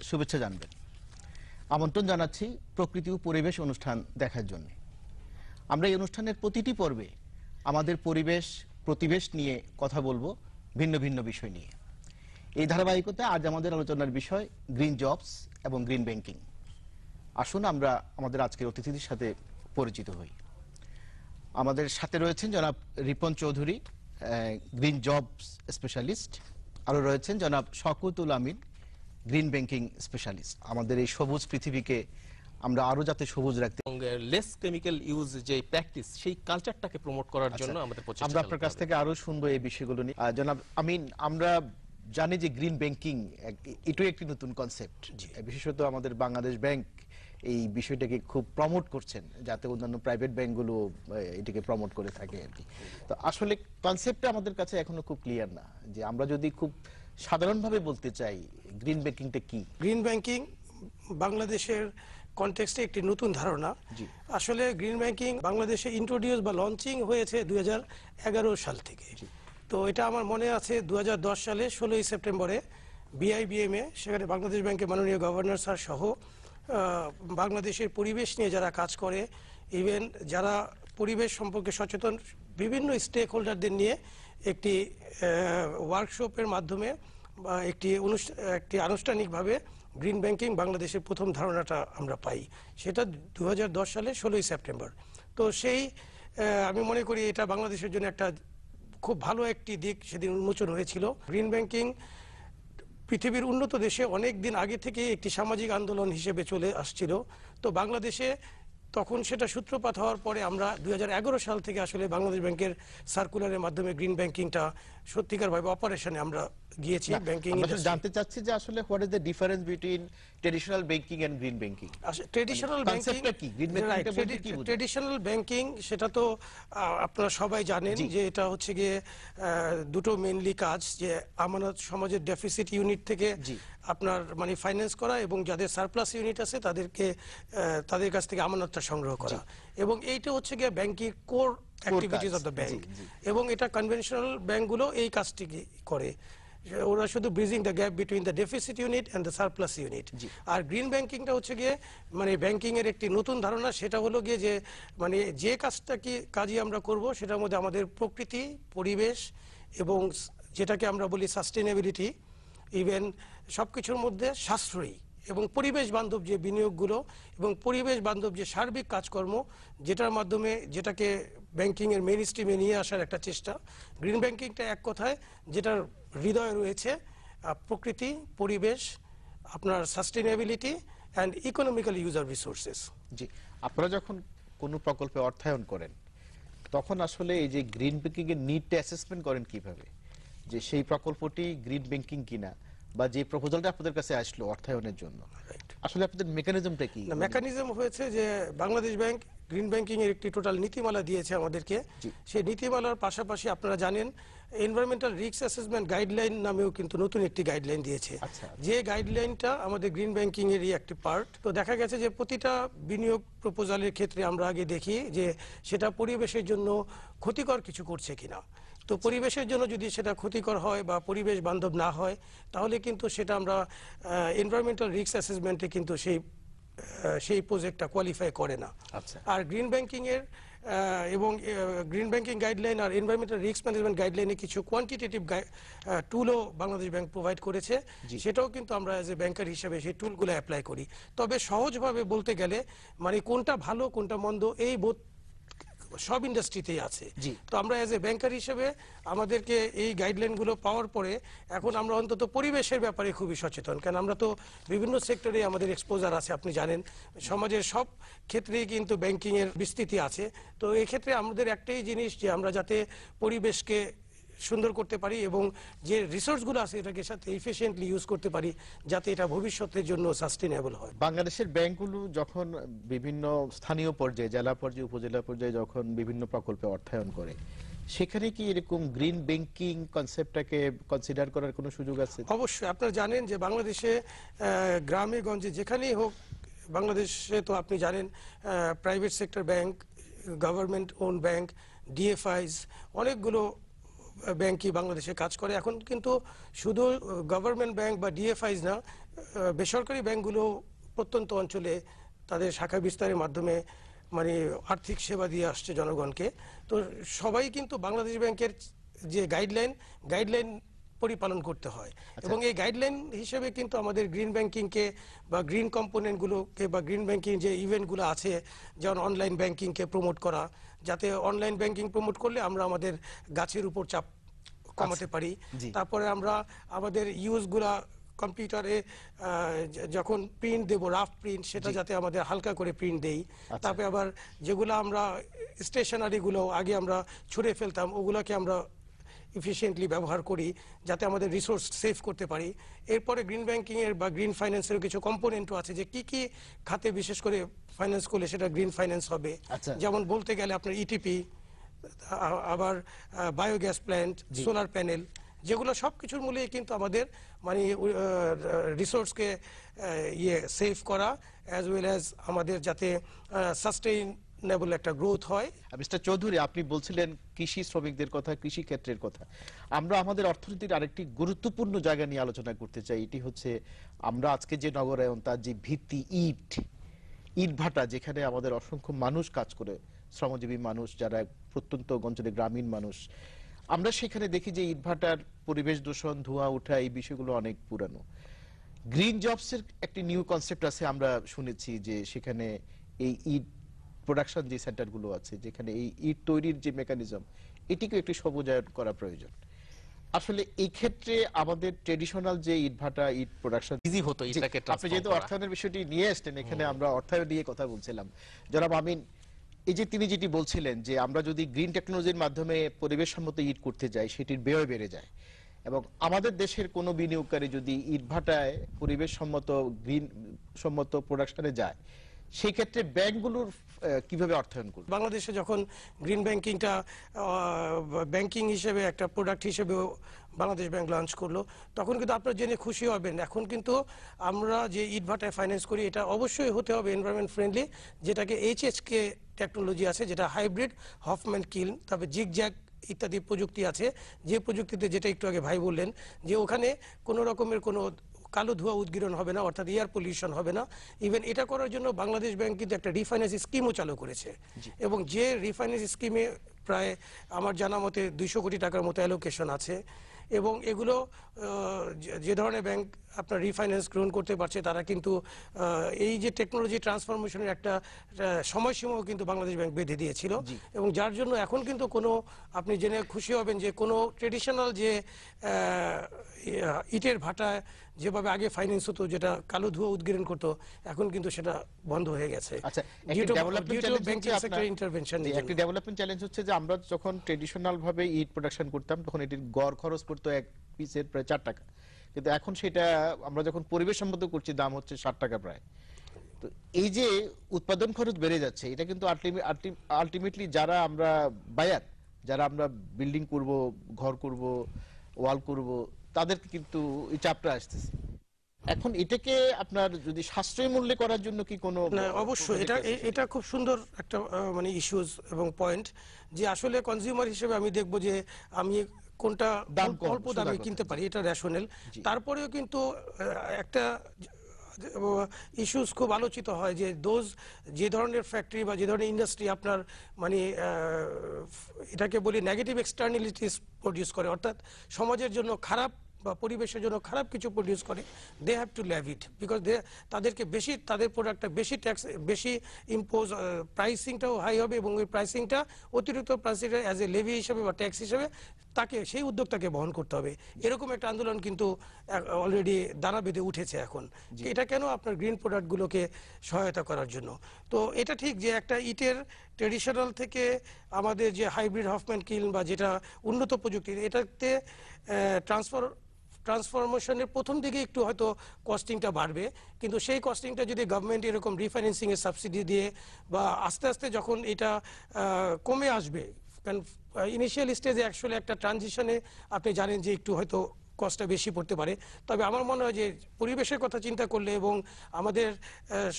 শুভেচ্ছা জানবেন। আমন্ত্রণ জানাচ্ছি প্রকৃতি ও পরিবেশ অনুষ্ঠান দেখার জন্য। আমরা এই অনুষ্ঠানের প্রতিটি পর্বে আমাদের পরিবেশ প্রতিবেশ নিয়ে কথা বলবো, ভিন্ন ভিন্ন বিষয় নিয়ে। এই ধারাবাহিকতায় আজ আমাদের আলোচনার বিষয় গ্রিন জবস এবং গ্রিন ব্যাংকিং। আসুন আমরা আমাদের আজকের অতিথিদের সাথে পরিচিত হই। আমাদের সাথে রয়েছেন জনাব Ripon Chowdhury, green jobs specialist. আরও রয়েছেন জনাব শওকতুল আমিন, গ্রিন ব্যাংকিং স্পেশালিস্ট। আমাদের এই সবুজ পৃথিবীকে আমরা আরো যাতে সবুজ রাখতে, লেস কেমিক্যাল ইউজ যে প্র্যাকটিস, সেই কালচারটাকে প্রমোট করার জন্য আমাদের প্রচেষ্টা। আমরা আপনার কাছ থেকে আরো শুনবো এই বিষয়গুলো নিয়ে। জনাব আমিন, আমরা জানি যে গ্রিন ব্যাংকিং এটাই একটি নতুন কনসেপ্ট, বিশেষত আমাদের বাংলাদেশ ব্যাংক এই বিষয়টাকে খুব প্রমোট করছেন, যাতে অন্যান্য প্রাইভেট ব্যাংকগুলো এটাকে প্রমোট করে থাকে আর কি। তো আসলে কনসেপ্টটা আমাদের কাছে এখনো খুব ক্লিয়ার না, যে আমরা যদি খুব সাধারণভাবে বলতে চাই গ্রিন ব্যাংকিংটা কি। গ্রিন ব্যাংকিং বাংলাদেশের কনটেক্সটে একটি নতুন ধারণা। আসলে গ্রিন ব্যাংকিং বাংলাদেশে ইন্ট্রোডিউস বা লঞ্চিং হয়েছে 2011 সাল থেকে। তো এটা আমার মনে আছে 2010 সালে 16ই সেপ্টেম্বরে বিআইবিএমে, সেখানে বাংলাদেশ ব্যাংকের মাননীয় গভর্নর স্যার সহ বাংলাদেশের পরিবেশ নিয়ে যারা কাজ করে, ইভেন যারা পরিবেশ সম্পর্কে সচেতন বিভিন্ন স্টেক হোল্ডারদের নিয়ে একটি ওয়ার্কশপের মাধ্যমে বা একটি আনুষ্ঠানিকভাবে গ্রিন ব্যাংকিং বাংলাদেশের প্রথম ধারণাটা আমরা পাই। সেটা 2010 সালে 16ই সেপ্টেম্বর। তো সেই আমি মনে করি এটা বাংলাদেশের জন্য একটা খুব ভালো একটি দিক সেদিন উন্মোচন হয়েছিল। গ্রিন ব্যাংকিং পৃথিবীর উন্নত দেশে অনেক দিন আগে থেকে একটি সামাজিক আন্দোলন হিসেবে চলে আসছিল। তো বাংলাদেশে তখন সেটা সূত্রপাত হওয়ার পরে আমরা 2011 সাল থেকে আসলে বাংলাদেশ ব্যাংকের সার্কুলারের মাধ্যমে গ্রিন ব্যাংকিংটা সত্যিকারভাবে অপারেশনে আমরা গিয়েছি। ব্যাংকিং জানতে চাচ্ছি যে আসলে what is the difference between traditional banking and green banking. Traditional banking কি? ট্র্যাডিশনাল ব্যাংকিং সেটা তো আপনারা সবাই জানেন যে এটা হচ্ছে গিয়ে দুটো মেইনলি কাজ, যে আমানত সমাজের ডেফিসিট ইউনিট থেকে আপনার মানে ফাইন্যান্স করা এবং যাদের সারপ্লাস ইউনিট আছে তাদের কাছ থেকে আমানতটা সংগ্রহ করা, এবং এইটা হচ্ছে গিয়ে banking core activities of the bank. এবং এটা কনভেনশনাল ব্যাংকগুলো এই কাজটি করে, ওরা শুধু bridging the gap between the deficit unit and the surplus unit. আর গ্রিন ব্যাংকিংটা হচ্ছে গিয়ে মানে ব্যাংকিং এর একটি নতুন ধারণা। সেটা হলো গিয়ে যে মানে যে কাজই আমরা করব সেটার মধ্যে আমাদের প্রকৃতি, পরিবেশ এবং যেটাকে আমরা বলি সাস্টেনেবিলিটি, ইভেন সবকিছুর মধ্যে সাশ্রয়ী এবং পরিবেশ বান্ধব যে বিনিয়োগগুলো এবং পরিবেশ বান্ধব যে সার্বিক কাজকর্ম, যেটার মাধ্যমে যেটাকে ব্যাংকিং এর মেইন স্ট্রিমে নিয়ে আসার একটা চেষ্টা। গ্রিন ব্যাংকিংটা এক কথায় যেটার হৃদয়ে রয়েছে প্রকৃতি, পরিবেশ, আপনার sustainability and economical use of resources. জি, আপনারা যখন কোনো প্রকল্পে অর্থায়ন করেন তখন আসলে এই যে গ্রিন ব্যাংকিং এর নিডটা অ্যাসেসমেন্ট করেন কিভাবে, যে সেই প্রকল্পটি গ্রিন ব্যাংকিং কিনা, বা যে প্রপোজালটা আপনাদের কাছে আসলো অর্থায়নের জন্য, আসলে আপনাদের মেকানিজমটা কি? মেকানিজম হয়েছে যে বাংলাদেশ ব্যাংক গ্রিন ব্যাংকিং এর একটি টোটাল নীতিমালা দিয়েছে আমাদেরকে। সেই নীতিমালার পাশাপাশি আপনারা জানেন এনভায়রনমেন্টাল রিস্ক অ্যাসেসমেন্ট গাইডলাইন নামেও কিন্তু নতুন একটি গাইডলাইন দিয়েছে, যে গাইডলাইনটা আমাদের গ্রিন ব্যাংকিং এরই একটি পার্ট। তো দেখা গেছে যে প্রতিটা বিনিয়োগ প্রপোজালের ক্ষেত্রে আমরা আগে দেখি যে সেটা পরিবেশের জন্য ক্ষতিকর কিছু করছে কিনা। তো পরিবেশের জন্য যদি সেটা ক্ষতিকর হয় বা পরিবেশ বান্ধব না হয়, তাহলে কিন্তু সেটা আমরা এনভায়রনমেন্টাল রিস্ক অ্যাসেসমেন্টে কিন্তু সেই প্রজেক্টটা কোয়ালিফাই করে না। আর গ্রিন ব্যাংকিং এর এবং গ্রিন ব্যাংকিং গাইডলাইন আর এনভায়রনমেন্টাল রিস্ক ম্যানেজমেন্ট গাইডলাইনে কিছু কোয়ান্টিটেটিভ টুলও বাংলাদেশ ব্যাংক প্রোভাইড করেছে, সেটাও কিন্তু আমরা অ্যাজ এ ব্যাংকার হিসেবে সেই টুলগুলো অ্যাপ্লাই করি। তবে সহজভাবে বলতে গেলে মানে কোনটা ভালো কোনটা মন্দ এই বোধ সব ইন্ডাস্ট্রিতেই আছে। তো আমরা অ্যাজ এ ব্যাংকার হিসেবে আমাদেরকে এই গাইডলাইনগুলো পাওয়ার পরে এখন আমরা অন্তত পরিবেশের ব্যাপারে খুবই সচেতন, কারণ আমরা তো বিভিন্ন সেক্টরে আমাদের এক্সপোজার আছে। আপনি জানেন সমাজের সব ক্ষেত্রেই কিন্তু ব্যাংকিং এর বিস্তৃতি আছে। তো এই ক্ষেত্রে আমাদের একটাই জিনিস যে আমরা যাতে পরিবেশকে সুন্দর করতে পারি এবং যে রিসোর্সগুলো আছে এটাকে সাথে এফিশিয়েন্টলি ইউজ করতে পারি, যাতে এটা ভবিষ্যতের জন্য সাস্টেনেবল হয়। বাংলাদেশের ব্যাংকগুলো যখন বিভিন্ন স্থানীয় পর্যায়ে, জেলা পর্যায়ে, উপজেলা পর্যায়ে যখন বিভিন্ন প্রকল্পে অর্থায়ন করে, সেখানে কি এরকম গ্রিন ব্যাংকিং কনসেপ্টটাকে কনসিডার করার কোনো সুযোগ আছে? অবশ্যই। আপনারা জানেন যে বাংলাদেশে গ্রামে গঞ্জে যেখানেই হোক, বাংলাদেশে তো আপনি জানেন private sector bank, government own bank, DFIs, অনেকগুলো ব্যাংকই বাংলাদেশে কাজ করে। এখন কিন্তু শুধু গভর্নমেন্ট ব্যাংক বা ডিএফআইস না, বেসরকারি ব্যাংকগুলো প্রত্যন্ত অঞ্চলে তাদের শাখা বিস্তারের মাধ্যমে মানে আর্থিক সেবা দিয়ে আসছে জনগণকে। তো সবাই কিন্তু বাংলাদেশ ব্যাংকের যে গাইডলাইন পরিপালন করতে হয়, এবং এই গাইডলাইন হিসেবে কিন্তু আমাদের গ্রিন ব্যাংকিংকে বা গ্রিন কম্পোনেন্টগুলোকে বা গ্রিন ব্যাংকিং যে ইভেন্টগুলো আছে, যেমন অনলাইন ব্যাংকিংকে প্রমোট করা, যাতে অনলাইন ব্যাংকিং প্রমোট করলে আমরা আমাদের গাছের উপর চাপ কমাতে পারি। জি। তারপরে আমরা আমাদের ইউজগুলা কম্পিউটারে যখন প্রিন্ট দেব, রাফ প্রিন্ট, সেটা যাতে আমাদের হালকা করে প্রিন্ট দেই। তারপরে আবার যেগুলো আমরা স্টেশনারিগুলো আগে আমরা ছুঁড়ে ফেলতাম, ওগুলোকে আমরা ইফিশিয়েন্টলি ব্যবহার করি যাতে আমাদের রিসোর্স সেভ করতে পারি। এরপরে গ্রিন ব্যাংকিং এর বা গ্রিন ফাইন্যান্সের কিছু কম্পোনেন্টও আছে, যে কি কি খাতে বিশেষ করে ফাইন্যান্স করলে সেটা গ্রিন ফাইন্যান্স হবে। আচ্ছা। যেমন বলতে গেলে আপনার ইটিপি, আবার বায়োগ্যাস প্ল্যান্ট, সোলার প্যানেল, যেগুলো সব কিছুর মূলে কিন্তু আমাদের মানে রিসোর্সকে সেভ করা, অ্যাজ ওয়েল অ্যাজ আমাদের যাতে সাস্টেইনেবল একটা গ্রোথ হয়। মিস্টার চৌধুরী, আপনি বলছিলেন কৃষি শ্রমিকদের কথা, কৃষি ক্ষেত্রের কথা। আমরা আমাদের অর্থনীতির আরেকটি গুরুত্বপূর্ণ জায়গা নিয়ে আলোচনা করতে চাই। এটি হচ্ছে আমরা আজকে যে নগরায়ন, তার যে ভিত্তি ইট ভাটা, যেখানে আমাদের অসংখ্য মানুষ কাজ করে, শ্রমজীবী মানুষ যারা প্রত্যন্ত অঞ্চলে গ্রামীণ মানুষ, আমরা সেখানে দেখি যে ইটভাটার পরিবেশ দূষণ, ধোঁয়া ওঠা, এই বিষয়গুলো অনেক পুরানো। গ্রিন জবস এর একটি নিউ কনসেপ্ট আছে, আমরা শুনেছি যে সেখানে এই ইট প্রোডাকশন যে সেন্টারগুলো আছে, যেখানে এই ইট তৈরির যে মেকানিজম, এটিকে একটি সবুজায়ন করা প্রয়োজন। আসলে এই ক্ষেত্রে আমাদের ট্রেডিশনাল যে ইটভাটা, ইট প্রোডাকশন ইজি হতো এটাকে আপনি যেহেতু ট্রান্সফর্ম করা। অর্থায়নের বিষয়টি নিয়ে আসলেন, এখানে আমরা অর্থায়ন নিয়ে কথা বলছিলাম। জনাব আমিন, এই যে তিনি যেটি বলছিলেন যে আমরা যদি গ্রিন টেকনোলজির মাধ্যমে পরিবেশ সম্মত ইট করতে যাই, সেটির ব্যয় বেড়ে যায়, এবং আমাদের দেশের কোনো বিনিয়োগকারী যদি ইটভাটায় পরিবেশ সম্মত গ্রিন সম্মত প্রোডাকশনে যায়, সেই ক্ষেত্রে ব্যাংকগুলোর কিভাবে অর্থায়ন করবে? বাংলাদেশে যখন গ্রিন ব্যাংকিংটা ব্যাংকিং হিসেবে একটা প্রোডাক্ট হিসেবে বাংলাদেশ ব্যাংক লঞ্চ করলো, তখন কিন্তু আপনারা জেনে খুশি হবেন, এখন কিন্তু আমরা যে ইটভাটায় ফাইন্যান্স করি এটা অবশ্যই হতে হবে এনভায়রনমেন্ট ফ্রেন্ডলি, যেটাকে এইচএসকে টেকনোলজি আছে, যেটা হাইব্রিড হফম্যান কিল, তবে জিগজ্যাগ ইত্যাদি প্রযুক্তি আছে, যে প্রযুক্তিতে, যেটা একটু আগে ভাই বললেন, যে ওখানে কোনো রকমের কোনো কালো ধোঁয়া উদ্গীরণ হবে না, অর্থাৎ এয়ার পলিউশন হবে না। ইভেন এটা করার জন্য বাংলাদেশ ব্যাংক কিন্তু একটা রিফাইন্যান্স স্কিমও চালু করেছে, এবং যে রিফাইন্যান্স স্কিমে প্রায় আমার জানা মতে 200 কোটি টাকার মতো অ্যালোকেশন আছে। এবং এগুলো যে ধরনের ব্যাংক আপনার রিফাইন্যান্স গ্রহণ করতে পারছে, তারা কিন্তু এই যে টেকনোলজি ট্রান্সফরমেশনের একটা সময়সীমাও কিন্তু বাংলাদেশ ব্যাংক বেঁধে দিয়েছিল, এবং যার জন্য এখন কিন্তু কোনো, আপনি জেনে খুশি হবেন যে কোনো ট্রেডিশনাল যে ইটের ভাটায় যেভাবে আগে ফাইন্যান্স হতো, যেটা কালো ধোঁয়া উদ্গীরণ করতো, এখন কিন্তু সেটা বন্ধ হয়ে গেছে। আচ্ছা, Due to development challenge banking sector intervention এর একটি জন্য। ডেভেলপমেন্ট চ্যালেঞ্জ হচ্ছে যে আমরা যখন ট্রেডিশনাল ভাবে ইট প্রোডাকশন করতাম, তখন এটির গড় খরচ পড়তো এক পিসের প্রায় 4 টাকা, কিন্তু এখন সেটা আমরা যখন পরিবেশ সম্মত করছি, দাম হচ্ছে 60 টাকা প্রায়। তো এই যে উৎপাদন খরচ বেড়ে যাচ্ছে, এটা কিন্তু আলটিমেটলি যারা আমরা বায়ার, যারা আমরা বিল্ডিং করব, ঘর করব, ওয়াল করব, তাদেরকে কিন্তু এই চাপটা আসতেছে। এখন এটাকে আপনার যদি সাশ্রয়ী মূল্যে করার জন্য কি কোনো না, অবশ্যই এটা খুব সুন্দর একটা মানে ইস্যুস এবং পয়েন্ট, যে আসলে কনজিউমার হিসেবে আমি দেখব যে আমি কোনটা দাম কম, অল্প দামে সোজা কিনতে পারি, এটা রেশনাল। তারপরেও কিন্তু একটা ইস্যুস খুব আলোচিত হয়, যে যে ধরনের ফ্যাক্টরি বা যে ধরনের ইন্ডাস্ট্রি আপনার মানে এটাকে বলি নেগেটিভ এক্সটার্নালিটিস প্রডিউস করে, অর্থাৎ সমাজের জন্য খারাপ বা পরিবেশের জন্য খারাপ কিছু প্রডিউস করে, they have to love it, because তাদেরকে বেশি, তাদের প্রোডাক্টটা বেশি ট্যাক্স, বেশি ইম্পোজ, প্রাইসিংটাও হাই হবে, এবং ওই প্রাইসিংটা, অতিরিক্ত প্রাইসিংটা অ্যাজ এ লেভি হিসেবে বা ট্যাক্স হিসেবে তাকে, সেই উদ্যোক্তাকে বহন করতে হবে। এরকম একটা আন্দোলন কিন্তু অলরেডি দানা বেঁধে উঠেছে এখন। এটা কেন? আপনার গ্রিন প্রোডাক্টগুলোকে সহায়তা করার জন্য। তো এটা ঠিক যে একটা ইটের ট্রেডিশনাল থেকে আমাদের যে হাইব্রিড হফম্যান কিল বা যেটা উন্নত প্রযুক্তি, এটাতে ট্রান্সফরমেশনের প্রথম দিকে একটু হয়তো কস্টিংটা বাড়বে, কিন্তু সেই কস্টিংটা যদি গভর্নমেন্ট এরকম রিফাইন্যান্সিং এর সাবসিডি দিয়ে বা আস্তে আস্তে যখন এটা কমে আসবে, কারণ ইনিশিয়াল স্টেজে অ্যাকচুয়ালি একটা ট্রানজিশনে আপনি জানেন যে একটু হয়তো কস্টটা বেশি পড়তে পারে। তবে আমার মনে হয় যে পরিবেশের কথা চিন্তা করলে এবং আমাদের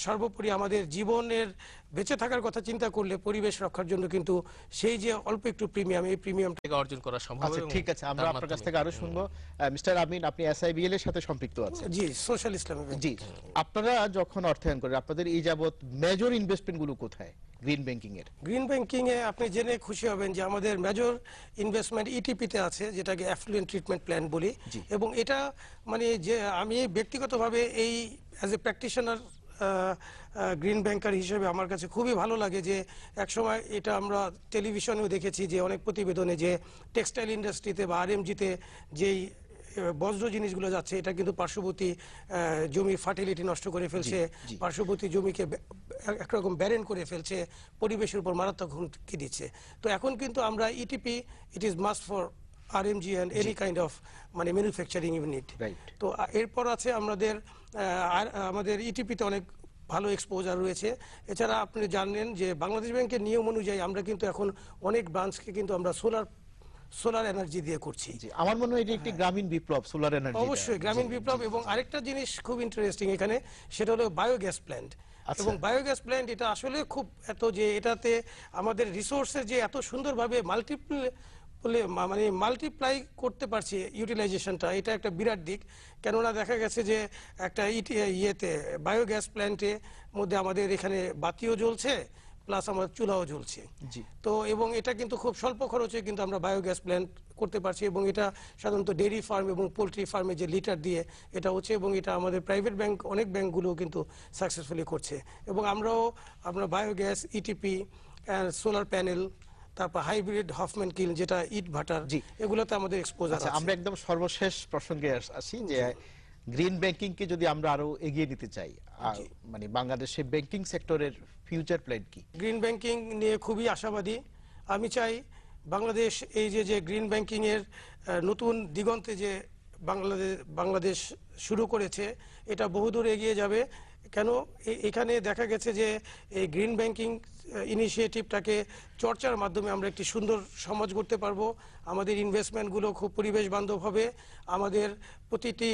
সর্বোপরি আমাদের জীবনের বেঁচে থাকার কথা চিন্তা করলে পরিবেশ রক্ষার জন্য কিন্তু সেই যে অল্প একটু প্রিমিয়াম, এই প্রিমিয়াম থেকে অর্জন করা সম্ভব আচ্ছা এবং ঠিক আছে, আমরা তার আপনার কাছ মাধ্যমে- থেকে আরো শুনবো। মিস্টার আমিন, আপনি এসআইবিএল এর সাথে সম্পৃক্ত আছেন। জি সোশ্যাল ইসলামী ব্যাংক। জি, আপনারা যখন অর্থায়ন করেন আপনাদের এই যাবত মেজর ইনভেস্টমেন্ট গুলো কোথায় গ্রিন ব্যাংকিং এর? গ্রিন ব্যাংকিং এ আপনি জেনে খুশি হবেন যে আমাদের মেজর ইনভেস্টমেন্ট ইটিপি তে আছে, যেটাকে অ্যাফ্লুয়েন্ট ট্রিটমেন্ট প্ল্যান বলি। জি। এবং এটা মানে যে আমি ব্যক্তিগতভাবে এই অ্যাজ এ প্র্যাকটিশনার গ্রিন ব্যাংকার হিসেবে আমার কাছে খুবই ভালো লাগে যে একসময় এটা আমরা টেলিভিশনেও দেখেছি যে অনেক প্রতিবেদনে যে টেক্সটাইল ইন্ডাস্ট্রিতে বা আরএমজিতে যেই বজ্র জিনিসগুলো যাচ্ছে, এটা কিন্তু পার্শ্ববর্তী জমির ফার্টিলিটি নষ্ট করে ফেলছে, জি। পার্শ্ববর্তী জমিকে একরকম ব্যারেন করে ফেলছে, পরিবেশের উপর মারাত্মক হুমকি দিচ্ছে। তো এখন কিন্তু আমরা ETP, it is must for RMG and any kind of মানে ম্যানুফ্যাকচারিং ইউনিট। Right. তো এরপর আছে আমাদের ইটিপিতে অনেক ভালো এক্সপোজার রয়েছে। এছাড়া আপনি জানেন যে বাংলাদেশ ব্যাংকের নিয়ম অনুযায়ী আমরা কিন্তু এখন অনেক ব্রাঞ্চকে কিন্তু আমরা সোলার এনার্জি দিয়ে করছি। জি, আমার মনে হয় এটি একটি গ্রামীণ বিপ্লব, সোলার এনার্জি। অবশ্যই গ্রামীণ বিপ্লব। এবং আরেকটা জিনিস খুব ইন্টারেস্টিং এখানে, সেটা হলো বায়োগ্যাস প্ল্যান্ট। আচ্ছা। এবং বায়োগ্যাস প্ল্যান্ট এটা আসলে খুব এত যে এটাতে আমাদের রিসোর্সের যে এত সুন্দরভাবে মাল্টিপ্লাই করতে পারছি ইউটিলাইজেশনটা, এটা একটা বিরাট দিক। কেননা দেখা গেছে যে একটা ইয়েতে বায়োগ্যাস প্ল্যান্টে মধ্যে আমাদের এখানে বাতিও জ্বলছে, প্লাস আমাদের চুলাও জ্বলছে। জি। তো এবং এটা কিন্তু খুব স্বল্প খরচে কিন্তু আমরা বায়োগ্যাস প্ল্যান্ট করতে পারছি। এবং এটা সাধারণত ডেইরি ফার্ম এবং পোলট্রি ফার্মে যে লিটার দিয়ে এটা হচ্ছে, এবং এটা আমাদের প্রাইভেট ব্যাংক অনেক ব্যাংকগুলোও কিন্তু সাকসেসফুলি করছে। এবং আমরা বায়োগ্যাস, ইটিপি, সোলার প্যানেল, তারপর হাইব্রিড হফম্যান কিল যেটা ইট ভাটার, জি। এগুলোতে আমাদের এক্সপোজার আচ্ছা, আছে। আমরা একদম সর্বশেষ প্রসঙ্গে আসি যে গ্রিন ব্যাংকিং কে যদি আমরা আরো এগিয়ে নিতে চাই, মানে বাংলাদেশের ব্যাংকিং সেক্টরের ফিউচার প্ল্যান কি? গ্রিন ব্যাংকিং নিয়ে খুবই আশাবাদী। আমি চাই বাংলাদেশ এই যে গ্রিন ব্যাংকিং এর নতুন দিগন্তে যে বাংলাদেশ শুরু করেছে, এটা বহুদূর এগিয়ে যাবে। কেন এখানে দেখা গেছে যে এই গ্রিন ব্যাংকিং ইনিশিয়েটিভটাকে চর্চার মাধ্যমে আমরা একটি সুন্দর সমাজ গড়তে পারবো। আমাদের ইনভেস্টমেন্টগুলো খুব পরিবেশ বান্ধব হবে। আমাদের প্রতিটি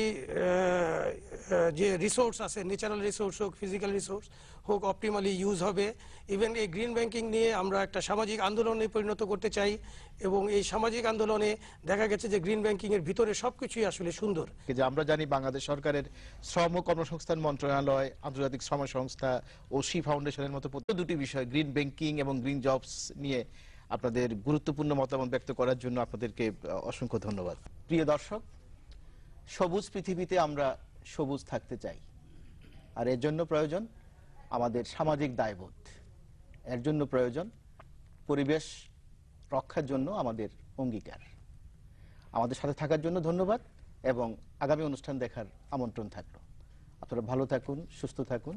যে রিসোর্স আছে, ন্যাচারাল রিসোর্স হোক, ফিজিক্যাল রিসোর্স হোক, অপটিমালি ইউজ হবে। ইভেন এই গ্রিন ব্যাংকিং নিয়ে আমরা একটা সামাজিক আন্দোলনে পরিণত করতে চাই। এবং এই সামাজিক আন্দোলনে দেখা গেছে যে গ্রিন ব্যাংকিং এর ভিতরে সবকিছুই আসলে সুন্দর। যে আমরা জানি বাংলাদেশ সরকারের শ্রম ও কর্মসংস্থান মন্ত্রণালয়, আন্তর্জাতিক শ্রম সংস্থা ও সি ফাউন্ডেশনের মতো দুটি বিষয় গ্রিন ব্যাংকিং এবং গ্রিন জবস নিয়ে আপনাদের গুরুত্বপূর্ণ মতামত ব্যক্ত করার জন্য আপনাদেরকে অসংখ্য ধন্যবাদ। প্রিয় দর্শক, সবুজ পৃথিবীতে আমরা সবুজ থাকতে চাই, আর এর জন্য প্রয়োজন আমাদের সামাজিক দায়বোধ, এর জন্য প্রয়োজন পরিবেশ রক্ষার জন্য আমাদের অঙ্গীকার। আমাদের সাথে থাকার জন্য ধন্যবাদ এবং আগামী অনুষ্ঠান দেখার আমন্ত্রণ থাকলো। আপনারা ভালো থাকুন, সুস্থ থাকুন।